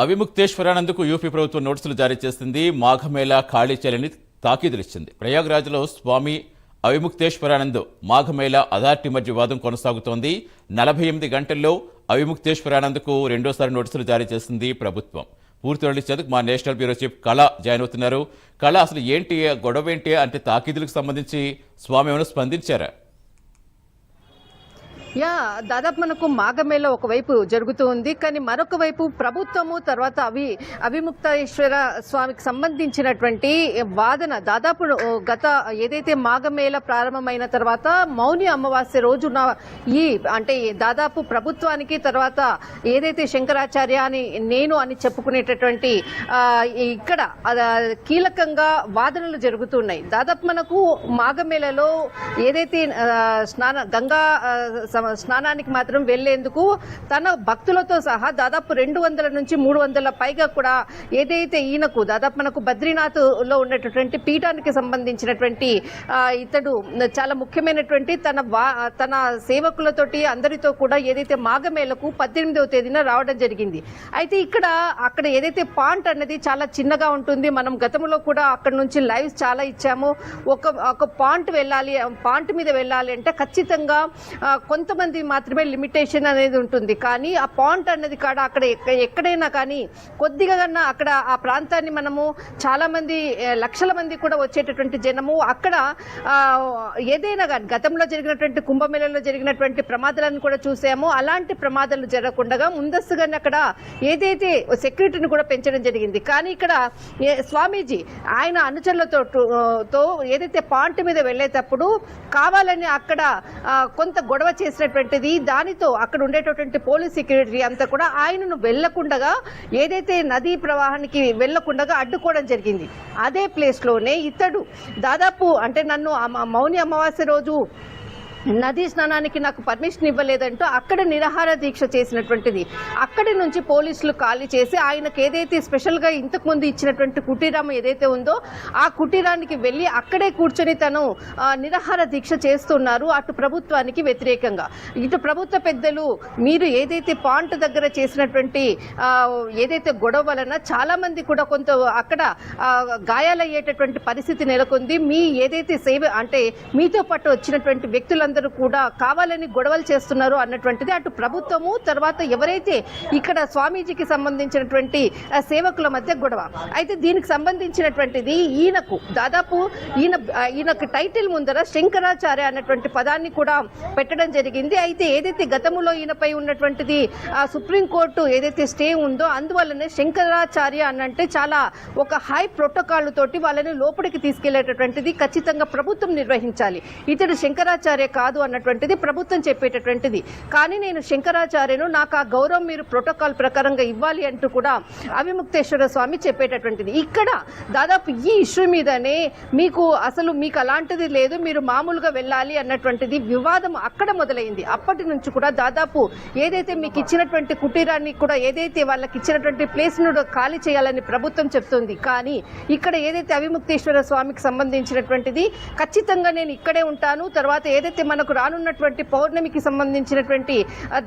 అవిముక్తేశ్వరానందకు UP ప్రభుత్వం నోటీసులు జారీ చేసింది. మాఘమేళా ఖాళీ చేయాలని తాకీదులిచ్చింది. ప్రయాగ్రాజ్లో స్వామి అవిముక్తేశ్వరానంద్ మాఘమేళా అథారిటీ మధ్య వాదం కొనసాగుతోంది. 48 గంటల్లో అవిముక్తేశ్వరానంద్కు రెండోసారి నోటీసులు జారీ చేసింది ప్రభుత్వం. పూర్తి వివరించేందుకు మా నేషనల్ బ్యూరో చీఫ్ కళ జాయిన్ అవుతున్నారు. కళ, అసలు ఏంటి గొడవ ఏంటి అంటే తాకీదులకు సంబంధించి స్వామి ఏమైనా స్పందించారా? దాదాపు మనకు మాఘమేళ ఒకవైపు జరుగుతూ ఉంది, కానీ మరొక వైపు ప్రభుత్వము తర్వాత అవిముక్తేశ్వర స్వామికి సంబంధించినటువంటి వాదన దాదాపు గత ఏదైతే మాఘమేళ ప్రారంభమైన తర్వాత మౌని అమావాస్య రోజున అంటే దాదాపు ప్రభుత్వానికి తర్వాత ఏదైతే శంకరాచార్య అని చెప్పుకునేటటువంటి ఇక్కడ కీలకంగా వాదనలు జరుగుతున్నాయి. దాదాపు మనకు మాఘమేళలో ఏదైతే గంగా స్నానానికి మాత్రం వెళ్లేందుకు తన భక్తులతో సహా దాదాపు 200 నుంచి 300 పైగా కూడా ఏదైతే ఈయనకు దాదాపు మనకు బద్రీనాథ్ లో ఉన్నటువంటి పీఠానికి సంబంధించినటువంటి ఇతడు చాలా ముఖ్యమైనటువంటి తన సేవకులతోటి అందరితో కూడా ఏదైతే మాఘమేళకు 18వ తేదీన రావడం జరిగింది. అయితే అక్కడ ఏదైతే పాంట్ అన్నది చాలా చిన్నగా ఉంటుంది. మనం గతంలో కూడా అక్కడ నుంచి లైవ్స్ చాలా ఇచ్చాము. ఒక పాంట్ మీద వెళ్ళాలి అంటే ఖచ్చితంగా కొంతమంది మాత్రమే లిమిటేషన్ అనేది ఉంటుంది. కానీ ఆ పాయింట్ అనేది అక్కడ ఎక్కడైనా కానీ కొద్దిగా కన్నా అక్కడ ఆ ప్రాంతాన్ని మనము చాలా మంది లక్షల మంది కూడా వచ్చేటటువంటి జనము అక్కడ ఏదైనా కానీ గతంలో జరిగినటువంటి కుంభమేళలో జరిగినటువంటి ప్రమాదాలను కూడా చూసాము. అలాంటి ప్రమాదాలు జరగకుండా ముందస్తుగానే అక్కడ ఏదైతే సెక్యూరిటీని కూడా పెంచడం జరిగింది. కానీ ఇక్కడ స్వామీజీ ఆయన అనుచరులతో ఏదైతే పాయింట్ మీద వెళ్లేటప్పుడు కావాలని అక్కడ కొంత గొడవ చేసినటువంటిది, దానితో అక్కడ ఉండేటటువంటి పోలీస్ సెక్యూరిటీ అంతా కూడా ఆయనను వెళ్లకుండా ఏదైతే నదీ ప్రవాహానికి వెళ్లకుండా అడ్డుకోవడం జరిగింది. అదే ప్లేస్ లోనే ఇతడు దాదాపు అంటే నన్ను మౌని అమావాస్య రోజు నదీ స్నానానికి నాకు పర్మిషన్ ఇవ్వలేదంటూ అక్కడ నిరాహార దీక్ష చేసినటువంటిది. అక్కడి నుంచి పోలీసులు ఖాళీ చేసి ఆయనకు ఏదైతే స్పెషల్ గా ఇంతకు ముందు ఇచ్చినటువంటి కుటీరం ఏదైతే ఉందో ఆ కుటీరానికి వెళ్లి అక్కడే కూర్చొని తను నిరాహార దీక్ష చేస్తున్నారు. అటు ప్రభుత్వానికి వ్యతిరేకంగా ఇటు ప్రభుత్వ పెద్దలు మీరు ఏదైతే పాయింట్ దగ్గర చేసినటువంటి ఏదైతే గొడవ వలన చాలా మంది కూడా కొంత అక్కడ గాయాలయ్యేటటువంటి పరిస్థితి నెలకొంది. మీ ఏదైతే సేవ అంటే మీతో పాటు వచ్చినటువంటి వ్యక్తులందరూ కూడా కావాలని గొడవలు చేస్తున్నారు అన్నటువంటిది అటు ప్రభుత్వము తర్వాత ఎవరైతే ఇక్కడ స్వామీజీకి సంబంధించినటువంటి సేవకుల మధ్య గొడవ. అయితే దీనికి సంబంధించినటువంటిది ఈయనకు దాదాపు ఈయనకు టైటిల్ ముందర శంకరాచార్య అన్నటువంటి పదాన్ని కూడా పెట్టడం జరిగింది. అయితే ఏదైతే గతంలో ఈయనపై ఉన్నటువంటిది సుప్రీంకోర్టు ఏదైతే స్టే ఉందో అందువల్లనే శంకరాచార్య అనంటే చాలా ఒక హై ప్రోటోకాల్ తోటి వాళ్ళని లోపలికి తీసుకెళ్లేటటువంటిది ఖచ్చితంగా ప్రభుత్వం నిర్వహించాలి. ఇతడు శంకరాచార్య కాదు అన్నటువంటిది ప్రభుత్వం చెప్పేటటువంటిది. కానీ నేను శంకరాచార్యను, నాకు ఆ గౌరవం మీరు ప్రోటోకాల్ ప్రకారంగా ఇవ్వాలి అంటూ కూడా అవిముక్తేశ్వర స్వామి చెప్పేటటువంటిది. ఇక్కడ దాదాపు ఈ ఇష్యూ మీదనే మీకు అలాంటిది లేదు, మీరు మామూలుగా వెళ్ళాలి అన్నటువంటిది వివాదం అక్కడ మొదలైంది. అప్పటి నుంచి కూడా దాదాపు ఏదైతే మీకు ఇచ్చినటువంటి కుటీరాన్ని కూడా ఏదైతే వాళ్ళకి ఇచ్చినటువంటి ప్లేస్ ను ఖాళీ చేయాలని ప్రభుత్వం చెప్తుంది. కానీ ఇక్కడ ఏదైతే అవిముక్తేశ్వర స్వామికి సంబంధించినటువంటిది ఖచ్చితంగా నేను ఇక్కడే ఉంటాను, తర్వాత ఏదైతే మనకు రానున్నటువంటి పౌర్ణమికి సంబంధించినటువంటి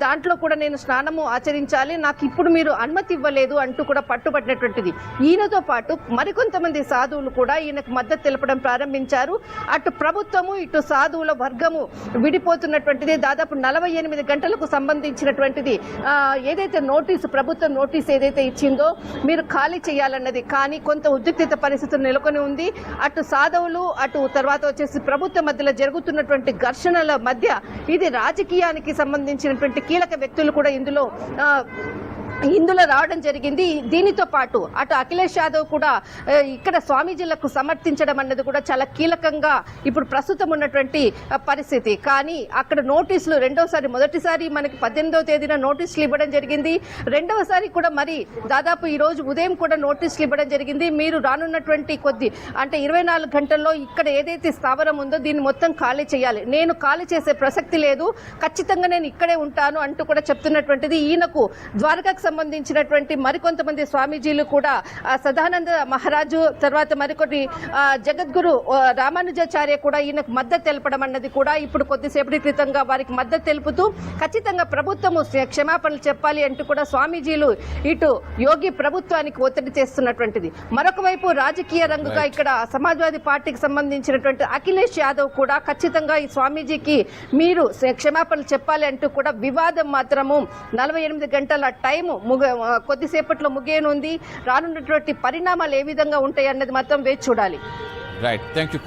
దాంట్లో కూడా నేను స్నానము ఆచరించాలి, నాకు ఇప్పుడు మీరు అనుమతి ఇవ్వలేదు అంటూ కూడా పట్టుబడినటువంటిది. ఈయనతో పాటు మరికొంతమంది సాధువులు కూడా ఈయనకు మద్దతు తెలపడం ప్రారంభించారు. అటు ప్రభుత్వము ఇటు సాధువుల వర్గము విడిపోతున్నటువంటిది. దాదాపు 48 గంటలకు సంబంధించినటువంటిది ఏదైతే ప్రభుత్వం నోటీస్ ఏదైతే ఇచ్చిందో మీరు ఖాళీ చేయాలన్నది. కానీ కొంత ఉద్రిక్తత పరిస్థితులు నెలకొని ఉంది. అటు సాధువులు అటు తర్వాత వచ్చేసి ప్రభుత్వం మధ్యలో జరుగుతున్నటువంటి ఘర్షణల మధ్య ఇది రాజకీయానికి సంబంధించినటువంటి కీలక వ్యక్తులు కూడా ఇందులో రావడం జరిగింది. దీనితో పాటు అటు అఖిలేష్ యాదవ్ కూడా ఇక్కడ స్వామీజీలకు సమర్థించడం అన్నది కూడా చాలా కీలకంగా ఇప్పుడు ప్రస్తుతం ఉన్నటువంటి పరిస్థితి. కానీ అక్కడ నోటీసులు మొదటిసారి మనకి 18వ తేదీన నోటీసులు ఇవ్వడం జరిగింది. రెండవసారి కూడా మరి దాదాపు ఈ రోజు ఉదయం కూడా నోటీసులు ఇవ్వడం జరిగింది. మీరు రానున్నటువంటి 24 గంటల్లో ఇక్కడ ఏదైతే స్థావరం ఉందో దీన్ని మొత్తం ఖాళీ చేయాలి, నేను ఖాళీ చేసే ప్రసక్తి లేదు, ఖచ్చితంగా నేను ఇక్కడే ఉంటాను అంటూ కూడా చెప్తున్నటువంటిది. ఈయనకు ద్వారకాకు సంబంధించినటువంటి మరికొంతమంది స్వామీజీలు కూడా సదానంద మహారాజు తర్వాత మరికొన్ని జగద్గురు రామానుజాచార్య కూడా ఈయనకు మద్దతు తెలపడం అన్నది కూడా ఇప్పుడు కొద్దిసేపటి క్రితంగా వారికి మద్దతు తెలుపుతూ ఖచ్చితంగా ప్రభుత్వము క్షమాపణలు చెప్పాలి అంటూ కూడా స్వామీజీలు ఇటు యోగి ప్రభుత్వానికి ఒత్తిడి చేస్తున్నటువంటిది. మరొక వైపు రాజకీయ రంగుగా ఇక్కడ సమాజ్వాదీ పార్టీకి సంబంధించినటువంటి అఖిలేష్ యాదవ్ కూడా ఖచ్చితంగా ఈ స్వామీజీకి మీరు క్షమాపణలు చెప్పాలి అంటూ కూడా వివాదం మాత్రము 48 గంటల టైం కొద్దిసేపట్లో ముగియనుంది. రానున్నటువంటి పరిణామాలు ఏ విధంగా ఉంటాయి అన్నది మాత్రం వేచి చూడాలి. Right, thank you.